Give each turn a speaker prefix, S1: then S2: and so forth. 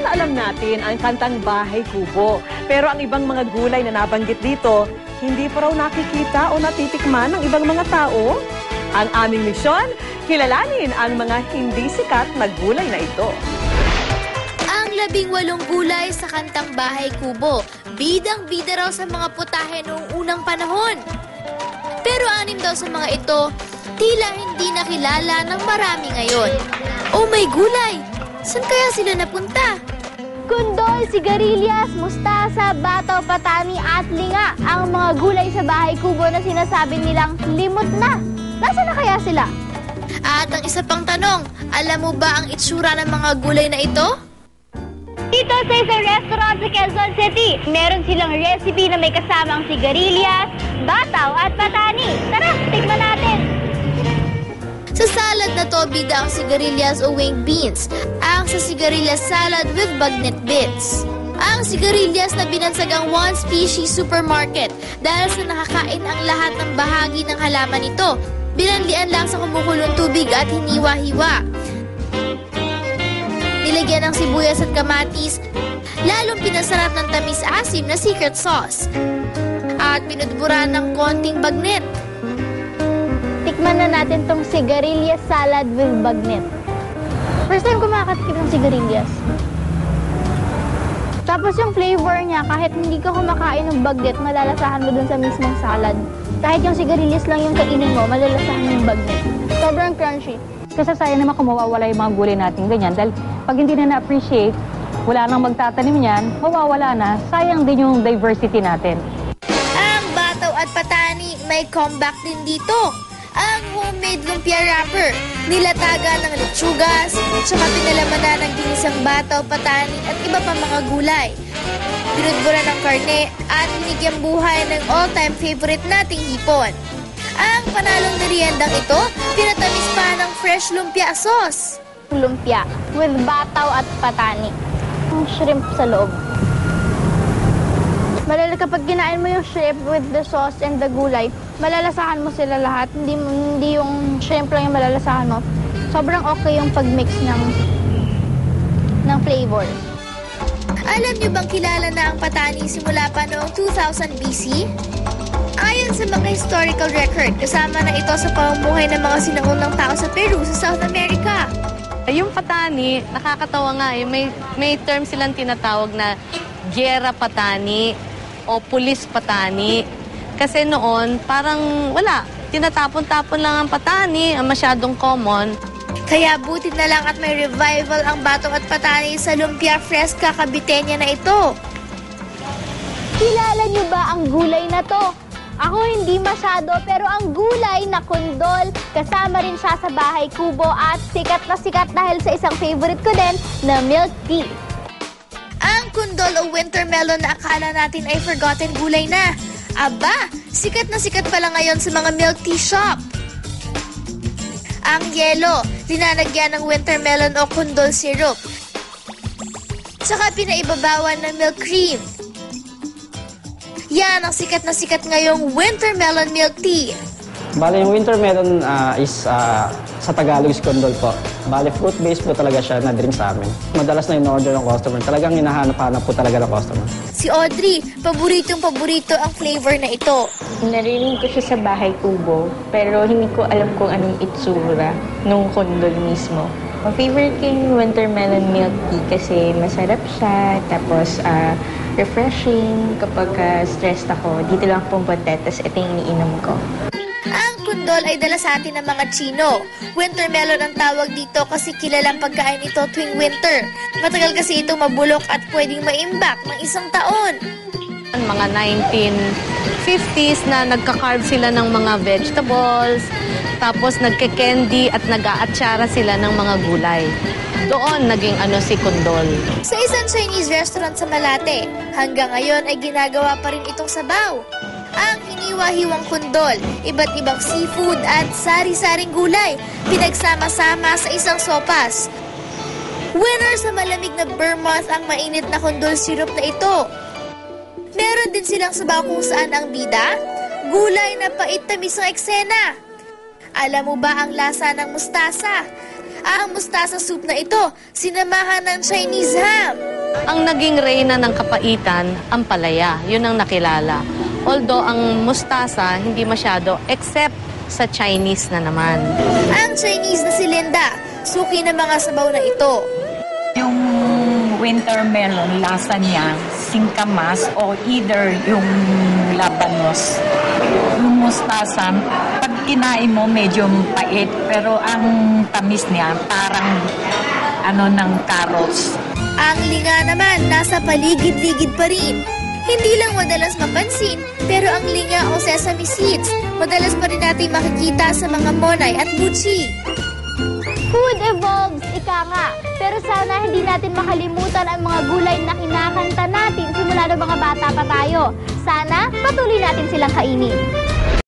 S1: alam natin ang kantang Bahay Kubo. Pero ang ibang mga gulay na nabanggit dito, hindi pa raw nakikita o natitikman ng ibang mga tao. Ang aming misyon, kilalanin ang mga hindi sikat na gulay na ito.
S2: Ang 18 gulay sa kantang Bahay Kubo, bidang-bida raw sa mga putahe noong unang panahon. Pero 6 daw sa mga ito, tila hindi nakilala ng marami ngayon. Oh may gulay! Saan kaya sila napunta?
S3: Kundol, sigarilyas, mustasa, bataw, patani at linga. Ang mga gulay sa Bahay Kubo na sinasabi nilang limot na. Nasaan na kaya sila?
S2: At ang isa pang tanong, alam mo ba ang itsura ng mga gulay na ito?
S3: Dito sa isang restaurant sa Quezon City, meron silang recipe na may kasamang sigarilyas, bataw at patani. Tara, tikman natin!
S2: Sa salad na to, bida ang sigarilyas o winged beans. Ang sa sigarilyas salad with bagnet bits. Ang sigarilyas na binansagang one-species supermarket dahil sa nakakain ang lahat ng bahagi ng halaman nito. Binanlian lang sa kumukulong tubig at hiniwa-hiwa. Nilagyan ng sibuyas at kamatis, lalong pinasarap ng tamis-asim na secret sauce. At pinudburan ng konting bagnet.
S3: Tikman na natin tong sigarilyas salad with bagnet. First time ko makakatikim ng sigarilyas. Tapos yung flavor niya, kahit hindi ka kumakain ng bagnet, malalasahan mo dun sa mismong salad. Kahit yung sigarilyas lang yung kainin mo, malalasahan mo yung bagnet. Sobrang crunchy.
S4: Kasi sayang naman kung mawawala yung mga gulay natin ganyan. Dahil pag hindi na na-appreciate, wala nang magtatanim niyan, mawawala na. Sayang din yung diversity natin.
S2: Ang bataw at patani may comeback din dito. Ang homemade lumpia wrapper, nilataga ng lechugas, tsaka pinalamanan ng ginisang bataw, patani at iba pa mga gulay. Binudburan ng karne at binigyang buhay ng all-time favorite nating hipon. Ang panalong meriendang ito, pinatamis pa ng fresh lumpia sauce.
S3: Lumpia with bataw at patani. Ang shrimp sa loob. Kapag kinain mo yung shrimp with the sauce and the gulay, malalasahan mo sila lahat. Hindi yung shrimp lang yung malalasahan mo. Sobrang okay yung pag-mix ng flavor.
S2: Alam niyo bang kilala na ang patani simula pa noong 2000 BC? Ayon sa mga historical record, kasama na ito sa pamumuhay ng mga sinaunang tao sa Peru sa South America.
S5: Yung patani, nakakatawa nga may term silang tinatawag na gera patani o pulis patani. Kasi noon, parang wala. Tinatapon-tapon lang ang patani, ang masyadong common.
S2: Kaya buti na lang at may revival ang batong at patani sa Lumpia Fresca Caviteña na ito.
S3: Kilala niyo ba ang gulay na to? Ako hindi masyado, pero ang gulay na kundol, kasama rin siya sa Bahay Kubo at sikat na sikat dahil sa isang favorite ko din na milk tea.
S2: Ang kundol o winter melon na akala natin ay forgotten gulay na. Aba, sikat na sikat pala ngayon sa mga milk tea shop. Ang yelo, linalagyan ng winter melon o kundol syrup. Saka pinaibabawan ng milk cream. Yan ang sikat na sikat ngayong winter melon milk tea.
S6: Bale, yung winter melon sa Tagalog is kondol po. Bale, fruit-based po talaga siya na drink sa amin. Madalas na in-order ng customer. Talagang hinahanap-hanap po talaga ng customer.
S2: Si Audrey, paboritong-paborito ang flavor na ito.
S7: Narinig ko siya sa Bahay Kubo, pero hindi ko alam kung anong itsura nung kondol mismo. Ang favorite ko yung winter melon milk tea kasi masarap siya, tapos refreshing kapag stressed ako. Dito lang pumunta, tapos ito yung iniinom ko.
S2: Ang kundol ay dala sa atin ng mga Chino. Winter melon ang tawag dito kasi kilalang pagkain ito tuwing winter. Matagal kasi ito mabulok at pwedeng maimbak ng 1 taon.
S5: Mga 1950s na nagka-carve sila ng mga vegetables, tapos nagke-candy at nag-aatsara sila ng mga gulay. Doon naging si kundol.
S2: Sa isang Chinese restaurant sa Malate, hanggang ngayon ay ginagawa pa rin itong sabaw. Ang hiniwa-hiwang kundol, iba't ibang seafood at sari-saring gulay, pinagsama-sama sa isang sopas. Winner sa malamig na Vermouth ang mainit na kundol syrup na ito. Meron din silang sabaw kung saan ang bida, gulay na pait-tamis ang eksena. Alam mo ba ang lasa ng mustasa? Ang mustasa soup na ito, sinamahan ng Chinese ham.
S5: Ang naging reyna ng kapaitan, ang palaya. Yun ang nakilala. Although ang mustasa, hindi masyado, except sa Chinese na naman.
S2: Ang Chinese na si Linda, suki ng mga sabaw na ito.
S8: Yung winter melon, lasa niya, singkamas o either yung labanos. Yung mustasa, pag kinain mo, medyo pait, pero ang tamis niya, parang ng carrots.
S2: Ang linga naman, nasa paligid-ligid pa rin. Hindi lang madalas mapansin, pero ang linga o sesame seeds, madalas pa rin natin makikita sa mga monay at buchi.
S3: Food evolves, ika nga. Pero sana hindi natin makalimutan ang mga gulay na kinakanta natin simula ng mga bata pa tayo. Sana patuloy natin silang kainin.